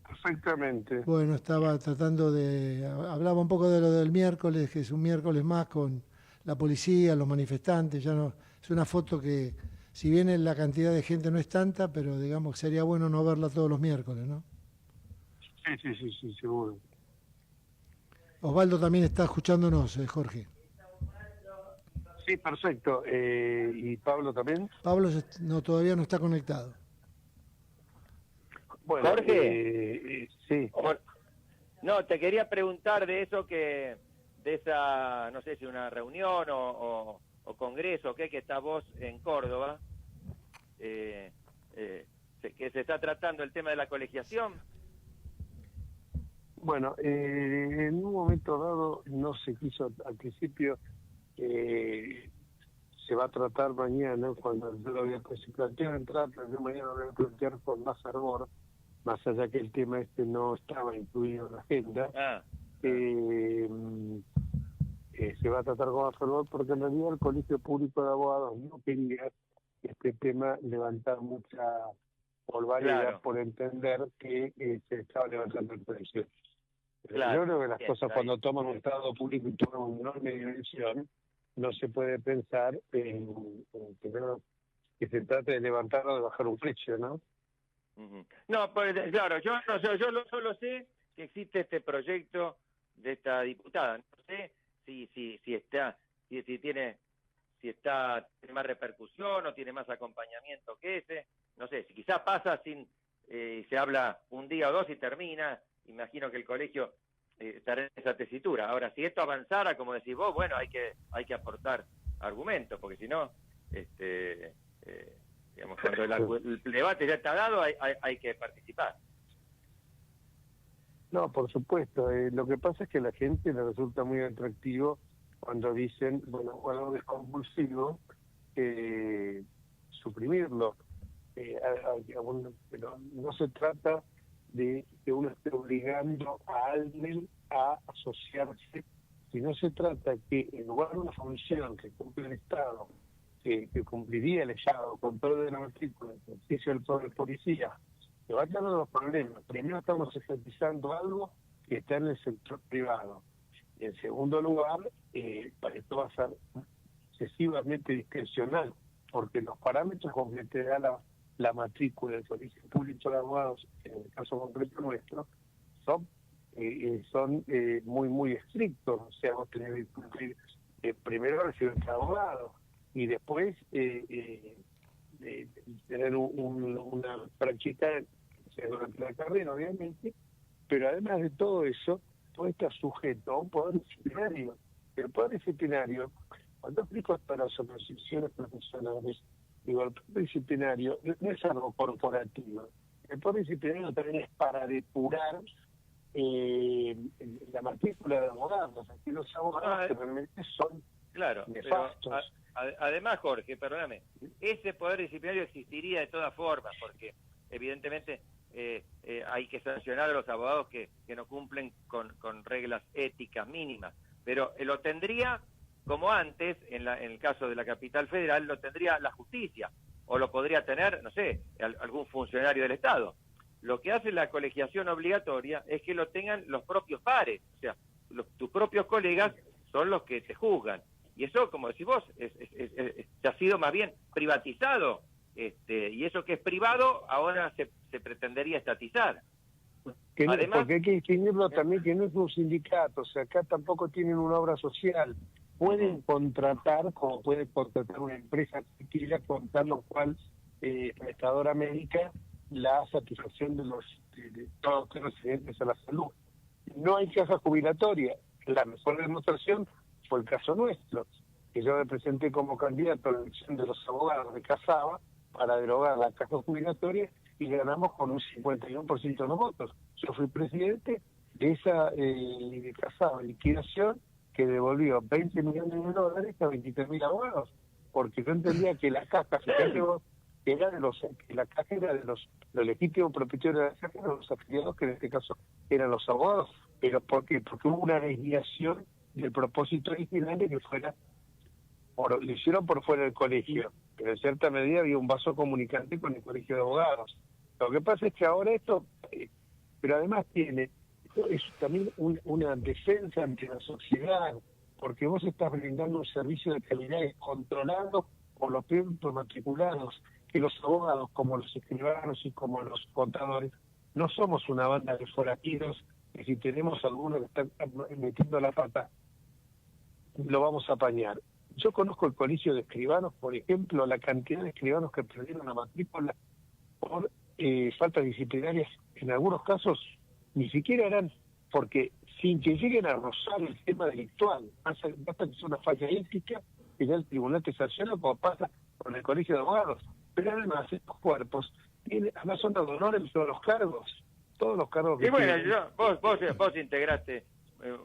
Perfectamente. Bueno, estaba tratando hablaba un poco de lo del miércoles, que es un miércoles más con la policía, los manifestantes, ya no, es una foto que, si bien la cantidad de gente no es tanta, pero digamos sería bueno no verla todos los miércoles, ¿no? Sí, seguro. Osvaldo también está escuchándonos, Jorge. Sí, perfecto. ¿Y Pablo también? Pablo todavía no está conectado. Bueno, Jorge, sí. No, te quería preguntar de eso de esa, no sé si una reunión o congreso, que está vos en Córdoba, que se está tratando el tema de la colegiación. Bueno, en un momento dado no se quiso al principio, se va a tratar mañana, cuando yo lo había se planteó entrar, pero yo mañana lo voy a plantear con más fervor, más allá que el tema no estaba incluido en la agenda. Se va a tratar con más fervor porque en realidad el Colegio Público de Abogados no quería este tema levantar mucha polvareda por entender que se estaba levantando el precio. Yo creo que las cosas cuando toman un estado público y toman una enorme dimensión, no se puede pensar en que se trate de levantar o de bajar un precio, ¿no? No, pues claro, yo solo sé que existe este proyecto de esta diputada. No sé si tiene más repercusión o tiene más acompañamiento que ese. No sé, si quizás pasa se habla un día o dos y termina. Imagino que el colegio estará en esa tesitura. Ahora, si esto avanzara, como decís vos, bueno, hay que aportar argumentos, porque si no, digamos, cuando el debate ya está dado, hay que participar. No, por supuesto. Lo que pasa es que a la gente le resulta muy atractivo cuando dicen, bueno, algo es compulsivo, suprimirlo. Pero no se trata de que uno esté obligando a alguien a asociarse, sino se trata que en lugar de una función que cumple el Estado que cumpliría el llamado control de la matrícula, el ejercicio del poder policía, que va a tener los problemas. Primero estamos estatizando algo que está en el sector privado. Y en segundo lugar, esto va a ser excesivamente discrecional, porque los parámetros con que te da la matrícula del Colegio Público de Abogados, en el caso concreto nuestro, son muy estrictos. O sea, vos tenés que cumplir primero recibirte de abogado y después tener una práctica durante la carrera, obviamente, pero además de todo eso, todo está sujeto a un poder disciplinario. El poder disciplinario, cuando aplico para las asociaciones profesionales, digo, el poder disciplinario no es algo corporativo. El poder disciplinario también es para depurar la matrícula de abogados. Aquí los abogados que realmente son nefastos. Además, Jorge, perdóname, ese poder disciplinario existiría de todas formas, porque evidentemente hay que sancionar a los abogados que no cumplen con reglas éticas mínimas, pero lo tendría, como antes, en el caso de la Capital Federal, lo tendría la justicia, o lo podría tener, no sé, algún funcionario del Estado. Lo que hace la colegiación obligatoria es que lo tengan los propios pares, o sea, tus propios colegas son los que te juzgan. Y eso, como decís vos, se ha sido más bien privatizado, y eso que es privado ahora se pretendería estatizar. Además, porque hay que distinguirlo también que no es un sindicato, o sea, acá tampoco tienen una obra social. Pueden contratar, como puede contratar una empresa tranquila, contar lo cual prestadora médica, la satisfacción de todos los residentes a la salud. No hay caja jubilatoria. La mejor demostración fue el caso nuestro, que yo me presenté como candidato a la elección de los abogados de Casaba para derogar la caja jubilatoria y ganamos con un 51% de los votos. Yo fui presidente de esa de Casaba liquidación que devolvió $20 millones a 23.000 abogados, porque yo entendía que la caja, fíjate vos, la caja era de los legítimos propietarios de la caja, eran los afiliados, que en este caso eran los abogados. ¿Pero por qué? Porque hubo una desviación del propósito original de que fuera, lo hicieron por fuera del colegio, pero en cierta medida había un vaso comunicante con el colegio de abogados. Lo que pasa es que ahora esto, pero además es también una defensa ante la sociedad, porque vos estás brindando un servicio de calidad controlado por los propios matriculados, que los abogados, como los escribanos y como los contadores, no somos una banda de foratidos, que si tenemos alguno que está metiendo la pata, lo vamos a apañar. Yo conozco el colegio de escribanos, por ejemplo, la cantidad de escribanos que perdieron la matrícula por faltas disciplinarias, en algunos casos ni siquiera eran, porque sin que lleguen a rozar el tema delictual, basta que sea una falla ética, que ya el tribunal te sanciona como pasa con el colegio de abogados. Pero además estos cuerpos además son de honor en todos los cargos que y bueno, tienen. vos integraste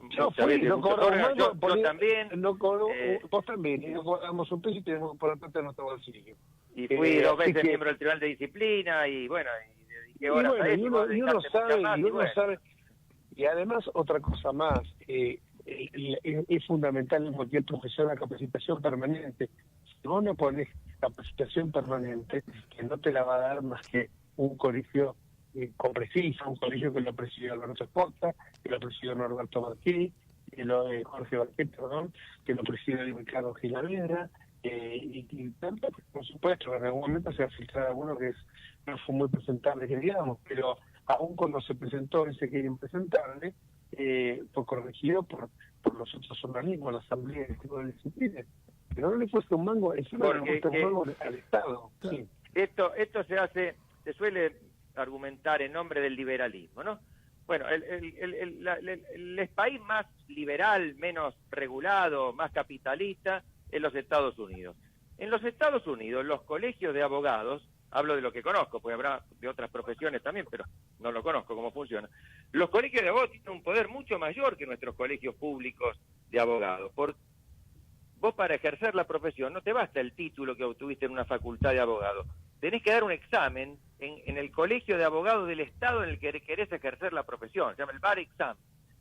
yo también, vos también, y no cobramos un peso y tenemos que poner plata en nuestro bolsillo. Y fui 2 veces miembro del Tribunal de Disciplina, y bueno, y dediqué horas a eso, y uno sabe, y además otra cosa más, es fundamental en cualquier profesión la capacitación permanente. Si vos no ponés capacitación permanente, que no te la va a dar más que un colegio con Precisa, un colegio que lo presidió Alberto Esposta, que lo presidió Norberto Marquí, Jorge Barquet, que lo presidió Ricardo Gilavedra, y tanto, por supuesto, en algún momento se va a filtrar alguno que no fue muy presentable, que digamos, pero aún cuando se presentó ese que era impresentable, fue corregido por los otros organismos, la Asamblea de Disciplina. Pero no le cuesta un mango, encima le cuesta un mango al Estado. Sí. Esto se suele argumentar en nombre del liberalismo, ¿no? Bueno, el país más liberal, menos regulado, más capitalista, es los Estados Unidos. En los Estados Unidos, los colegios de abogados, hablo de lo que conozco, porque habrá de otras profesiones también, pero no lo conozco cómo funciona. Los colegios de abogados tienen un poder mucho mayor que nuestros colegios públicos de abogados. Vos para ejercer la profesión no te basta el título que obtuviste en una facultad de abogado. Tenés que dar un examen en el colegio de abogados del Estado en el que querés ejercer la profesión. Se llama el Bar Exam,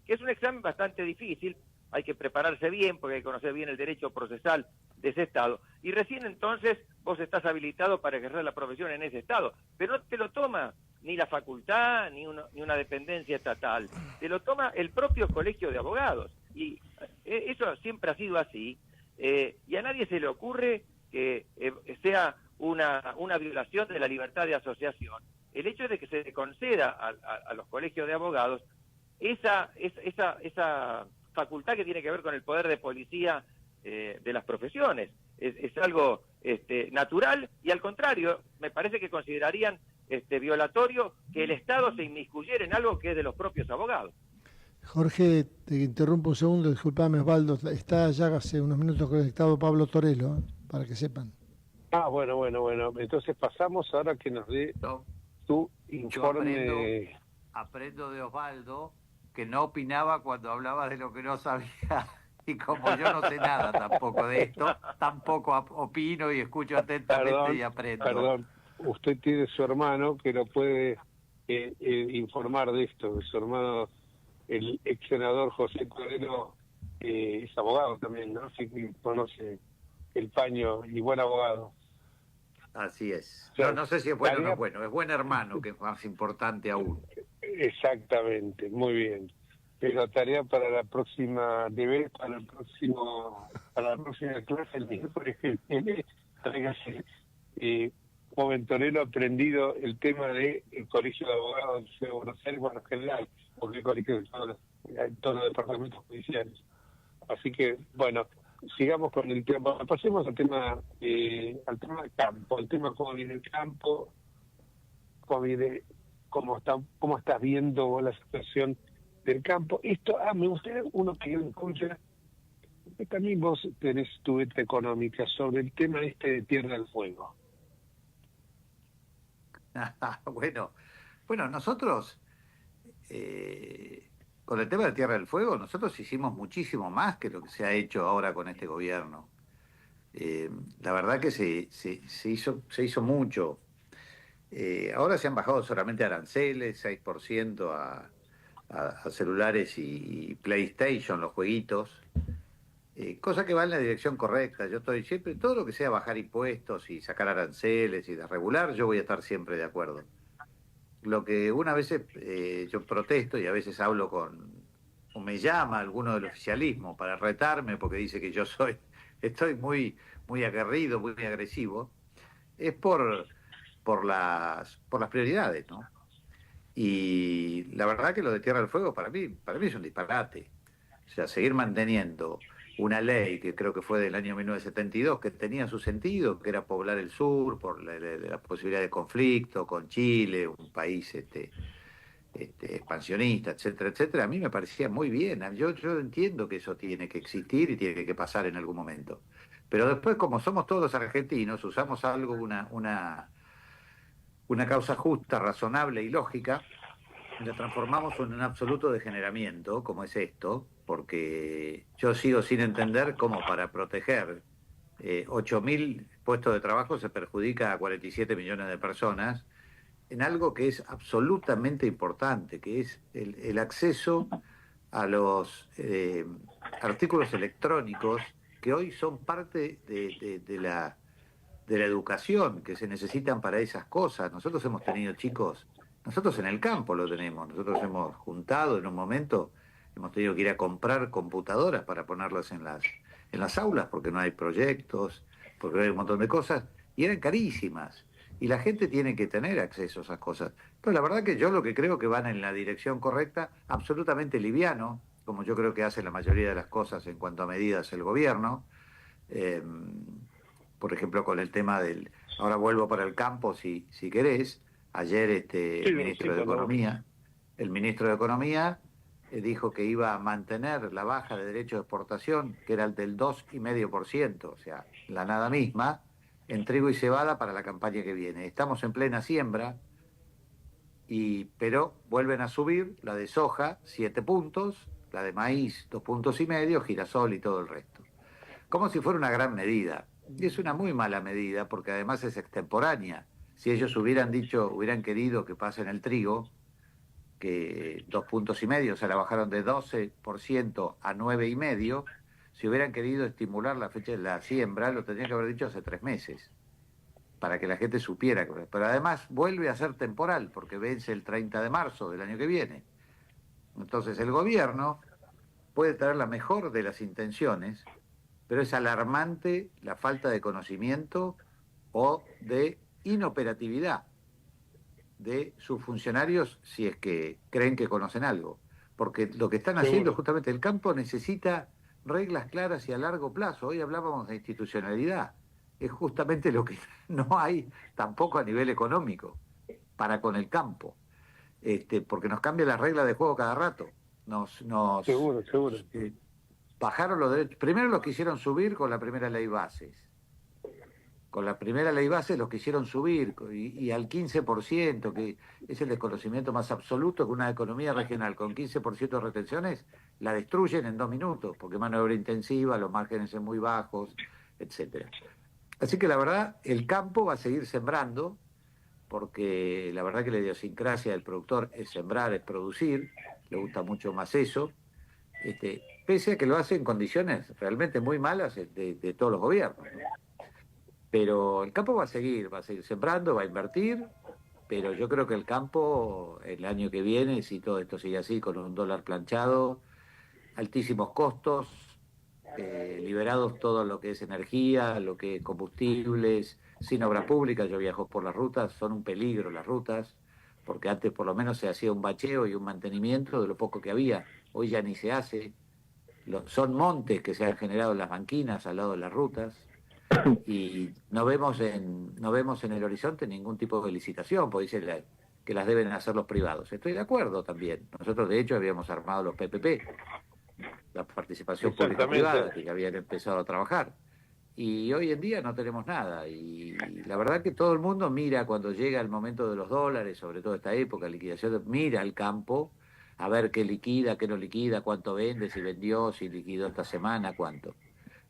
que es un examen bastante difícil. Hay que prepararse bien porque hay que conocer bien el derecho procesal de ese Estado. y recién entonces vos estás habilitado para ejercer la profesión en ese estado, pero no te lo toma ni la facultad ni una dependencia estatal, te lo toma el propio colegio de abogados, y eso siempre ha sido así, y a nadie se le ocurre que sea una violación de la libertad de asociación el hecho de que se le conceda a los colegios de abogados esa facultad que tiene que ver con el poder de policía de las profesiones. Es algo natural, y al contrario, me parece que considerarían violatorio que el Estado se inmiscuyera en algo que es de los propios abogados. Jorge, te interrumpo un segundo, disculpame, Osvaldo, está ya hace unos minutos conectado Pablo Torello, para que sepan. Bueno, entonces pasamos ahora que nos dé tu informe. Aprendo de Osvaldo que no opinaba cuando hablaba de lo que no sabía, y como yo no sé nada tampoco de esto, tampoco opino y escucho atentamente y aprendo. Perdón, usted tiene su hermano que lo puede informar de esto, su hermano, el ex senador José Torello, es abogado también, ¿no? Sí, que conoce el paño y buen abogado. Así es. No sé si es bueno o no es bueno, es buen hermano, que es más importante aún. Exactamente, muy bien. Pero tarea para la próxima deber, para la próxima clase, el miércoles que viene, tráigase joven Torello aprendido el tema del Colegio de Abogados de Buenos Aires, bueno, en general, porque el colegio de todos los departamentos judiciales. Así que, bueno, sigamos con el tema, pasemos al tema del campo, el tema cómo viene el campo, cómo estás viendo la situación del campo. Esto, me gustaría uno que yo escuche, que también vos tenés tu beta económica sobre el tema de Tierra del Fuego. Bueno, nosotros, con el tema de Tierra del Fuego, nosotros hicimos muchísimo más que lo que se ha hecho ahora con este gobierno. La verdad que se hizo mucho. Ahora se han bajado solamente aranceles, 6% a celulares y PlayStation, los jueguitos, cosa que va en la dirección correcta. Yo estoy siempre, todo lo que sea bajar impuestos y sacar aranceles y desregular, yo voy a estar siempre de acuerdo. Lo que una vez yo protesto, y a veces hablo o me llama alguno del oficialismo para retarme porque dice que yo estoy muy aguerrido, muy agresivo, es por las prioridades, ¿no? Y la verdad que lo de Tierra del Fuego para mí es un disparate. O sea, seguir manteniendo una ley que creo que fue del año 1972, que tenía su sentido, que era poblar el sur por la posibilidad de conflicto con Chile, un país expansionista, etcétera, etcétera, a mí me parecía muy bien. Yo entiendo que eso tiene que existir y tiene que pasar en algún momento. Pero después, como somos todos argentinos, usamos algo, una causa justa, razonable y lógica, la transformamos en un absoluto degeneramiento, como es esto, porque yo sigo sin entender cómo para proteger 8.000 puestos de trabajo se perjudica a 47 millones de personas en algo que es absolutamente importante, que es el acceso a los artículos electrónicos que hoy son parte de la educación, que se necesitan para esas cosas. Nosotros hemos tenido chicos, nosotros en el campo lo tenemos, nosotros hemos juntado en un momento, hemos tenido que ir a comprar computadoras para ponerlas en las aulas, porque no hay proyectos, porque hay un montón de cosas, y eran carísimas. Y la gente tiene que tener acceso a esas cosas. Pero la verdad que yo lo que creo que van en la dirección correcta, absolutamente liviano, como yo creo que hace la mayoría de las cosas en cuanto a medidas el gobierno. Por ejemplo, con el tema ahora vuelvo para el campo si querés. Ayer el ministro de Economía dijo que iba a mantener la baja de derechos de exportación, que era el del 2,5%, o sea, la nada misma, en trigo y cebada para la campaña que viene. Estamos en plena siembra, pero vuelven a subir la de soja 7 puntos, la de maíz 2,5 puntos, girasol y todo el resto. Como si fuera una gran medida. Y es una muy mala medida porque además es extemporánea. Si ellos hubieran querido que pase en el trigo, que 2,5 puntos, o sea, la bajaron de 12% a 9,5%, si hubieran querido estimular la fecha de la siembra, lo tendrían que haber dicho hace 3 meses, para que la gente supiera. Pero además vuelve a ser temporal, porque vence el 30 de marzo del año que viene. Entonces el gobierno puede tener la mejor de las intenciones, pero es alarmante la falta de conocimiento o de inoperatividad de sus funcionarios si es que creen que conocen algo. Porque lo que están haciendo, justamente, el campo necesita reglas claras y a largo plazo. Hoy hablábamos de institucionalidad. Es justamente lo que no hay tampoco a nivel económico para con el campo. Porque nos cambia las reglas de juego cada rato. Seguro. Bajaron los derechos. Primero los quisieron subir con la primera ley bases. Con la primera ley base los quisieron subir y al 15%, que es el desconocimiento más absoluto, que una economía regional con 15% de retenciones la destruyen en 2 minutos, porque mano de obra intensiva, los márgenes son muy bajos, etcétera. Así que la verdad, el campo va a seguir sembrando, porque la verdad que la idiosincrasia del productor es sembrar, es producir, le gusta mucho más eso, pese a que lo hace en condiciones realmente muy malas de todos los gobiernos, ¿no? Pero el campo va a seguir sembrando, va a invertir, pero yo creo que el campo el año que viene, si todo esto sigue así, con un dólar planchado, altísimos costos, liberados todo lo que es energía, lo que es combustibles, sin obra pública, yo viajo por las rutas, son un peligro las rutas, porque antes por lo menos se hacía un bacheo y un mantenimiento de lo poco que había, hoy ya ni se hace, son montes que se han generado en las banquinas al lado de las rutas, y no vemos en el horizonte ningún tipo de licitación, porque dicen que las deben hacer los privados. Estoy de acuerdo también. Nosotros de hecho habíamos armado los PPP, la participación pública-privada, que ya habían empezado a trabajar. Y hoy en día no tenemos nada. Y la verdad que todo el mundo mira cuando llega el momento de los dólares, sobre todo esta época, liquidación, mira al campo a ver qué liquida, qué no liquida, cuánto vende, si vendió, si liquidó esta semana, cuánto.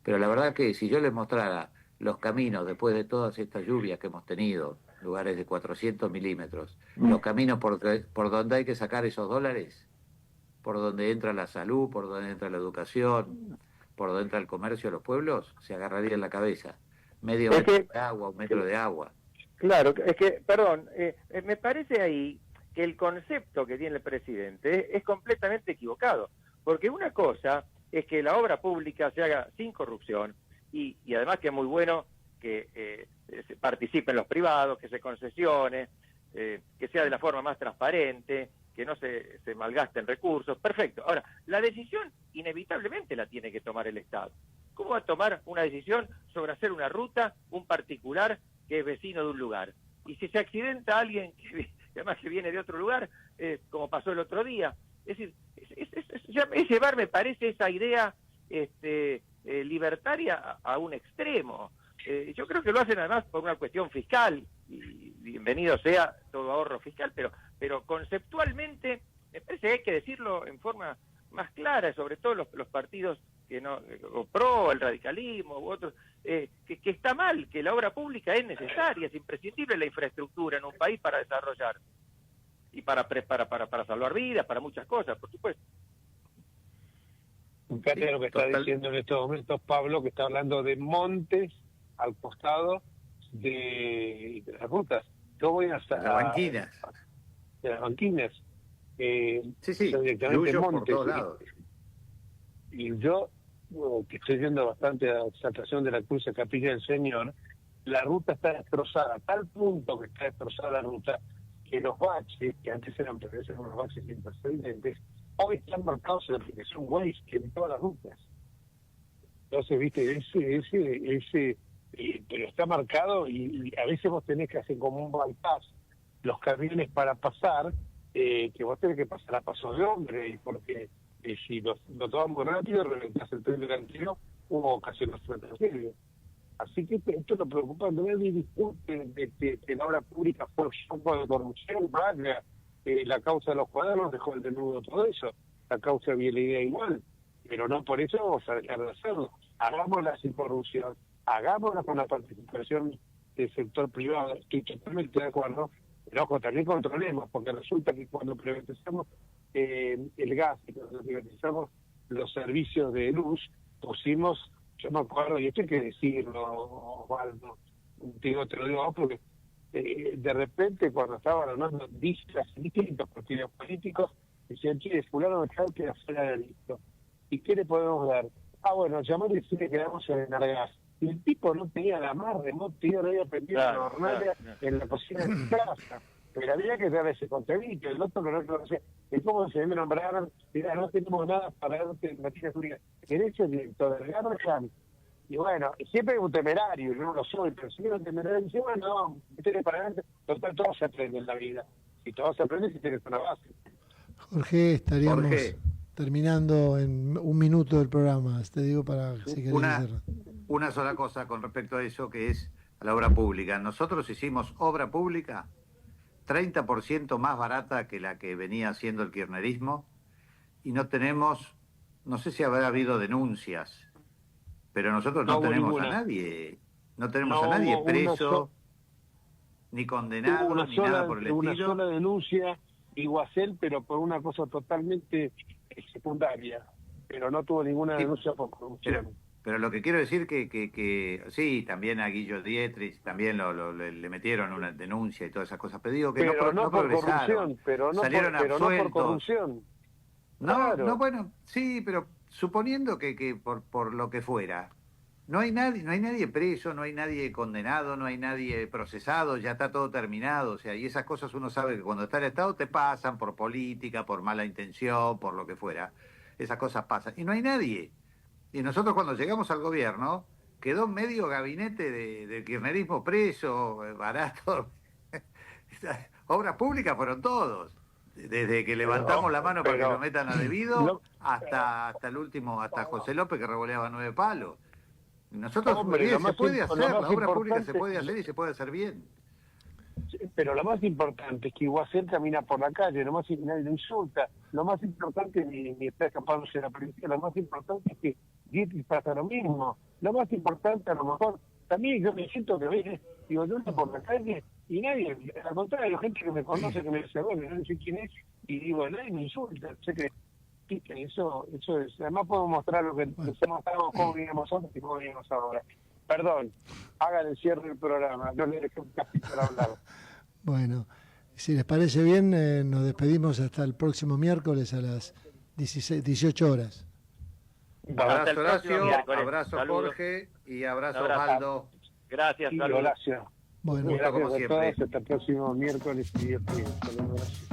Pero la verdad que si yo les mostrara los caminos después de todas estas lluvias que hemos tenido, lugares de 400 milímetros, los caminos por donde hay que sacar esos dólares, por donde entra la salud, por donde entra la educación, por donde entra el comercio de los pueblos, se agarraría en la cabeza. Medio metro de agua, 1 metro de agua. Claro, es que, perdón, me parece ahí que el concepto que tiene el presidente es completamente equivocado, porque una cosa es que la obra pública se haga sin corrupción y además que es muy bueno que participen los privados, que se concesione, que sea de la forma más transparente, que no se malgasten recursos, perfecto. Ahora, la decisión inevitablemente la tiene que tomar el Estado. ¿Cómo va a tomar una decisión sobre hacer una ruta un particular que es vecino de un lugar? Y si se accidenta alguien que además que viene de otro lugar, como pasó el otro día, es decir, es llevar, me parece, esa idea libertaria a un extremo. Yo creo que lo hacen además por una cuestión fiscal, y bienvenido sea todo ahorro fiscal, pero conceptualmente me parece que hay que decirlo en forma más clara, sobre todo los partidos que no, o pro, el radicalismo u otros, que está mal, que la obra pública es necesaria, es imprescindible la infraestructura en un país para desarrollar y para salvar vidas, para muchas cosas, por supuesto. Fíjate lo que está diciendo en estos momentos Pablo, que está hablando de montes al costado de las rutas. Yo voy hasta las banquinas. De las banquinas. Sí, directamente montes. Por todos lados. Y yo, que estoy viendo bastante la exaltación de la Cruz de Capilla del Señor, la ruta está destrozada, a tal punto que está destrozada la ruta, que los baches, que antes eran unos baches imperceptibles, hoy están marcados en la aplicación Waze, que en todas las rutas. Entonces, viste, ese pero está marcado y a veces vos tenés que hacer como un bypass los camiones para pasar, que vos tenés que pasar a paso de hombre, y porque si lo tomas muy rápido, reventás el tren delantero, hubo ocasiones de. Así que esto lo preocupa, no es mi disculpe de que la obra pública fue un poco de corrupción, vaya, la causa de los cuadernos dejó el desnudo todo eso, la causa de vialidad igual, pero no por eso vamos a dejar de hacerlo. Hagámosla sin corrupción, hagámosla con la participación del sector privado, estoy totalmente de acuerdo, pero ojo, también controlemos, porque resulta que cuando privatizamos el gas y cuando privatizamos los servicios de luz, pusimos, yo me acuerdo, y esto hay que decirlo, Osvaldo, te lo digo a vos porque de repente cuando estaban hablando distintos partidos políticos, decían, che, fulano que queda fuera de listo. ¿Y qué le podemos dar? Bueno, llamar y decir que quedamos en Enargás. Y el tipo no tenía la más remota idea, no había aprendido normal en la cocina de su casa. Pero había que dar ese contenido, el otro que no conocía. ¿Y cómo se me nombraron? Mira, no tenemos nada para darte noticias públicas. Eres el director del Garrahan. Y bueno, siempre es un temerario, yo no lo soy, pero si es un temerario, dice, bueno, no, ustedes para adelante, total, todo se aprende en la vida. Y todo se aprende si tienes una base. Jorge, estaríamos terminando en un minuto del programa, te digo para si querés hacerlo. Una sola cosa con respecto a eso, que es a la obra pública. Nosotros hicimos obra pública 30% más barata que la que venía haciendo el kirchnerismo y no tenemos, no sé si habrá habido denuncias, pero nosotros no tenemos a nadie, no tenemos a nadie preso, ni condenado, ni nada por el estilo. Una sola denuncia, Iguacel, pero por una cosa totalmente secundaria, pero no tuvo ninguna denuncia por corrupción. Pero lo que quiero decir que sí, también a Guillo Dietrich también le metieron una denuncia y todas esas cosas, pero digo que no por progresaron, corrupción, salieron absueltos. No por corrupción. No, bueno, sí, pero suponiendo que por lo que fuera, no hay nadie preso, no hay nadie condenado, no hay nadie procesado, ya está todo terminado, o sea, y esas cosas uno sabe que cuando está en el Estado te pasan por política, por mala intención, por lo que fuera, esas cosas pasan, y no hay nadie. Y nosotros cuando llegamos al gobierno, quedó medio gabinete del kirchnerismo preso, barato. Obras públicas fueron todos. Desde que levantamos la mano para que lo metan a debido, hasta el último, hasta José López que revoleaba 9 palos. Nosotros, se puede hacer, la obra pública se puede hacer y se puede hacer bien. Pero lo más importante es que Iguacel camina por la calle, nadie lo insulta. Lo más importante ni está escapándose de la policía, lo más importante es que Dietrich pasa lo mismo. Lo más importante, a lo mejor, también yo me siento que digo, yo ando por la calle y nadie, al contrario, gente que me conoce, que me dice, bueno, no sé quién es, y digo, nadie me insulta. Sé que eso es, además puedo mostrar lo que hemos mostrado, cómo vivíamos antes y cómo vivimos ahora. Perdón, hagan el cierre del programa, no le dejé un café para hablar. Bueno, si les parece bien, nos despedimos hasta el próximo miércoles a las 18 horas. Abrazo Horacio, abrazo Jorge y abrazo Osvaldo. Gracias, saludos. Horacio. Bueno, gracias a todos, hasta el próximo miércoles. Y Dios mío, saludos.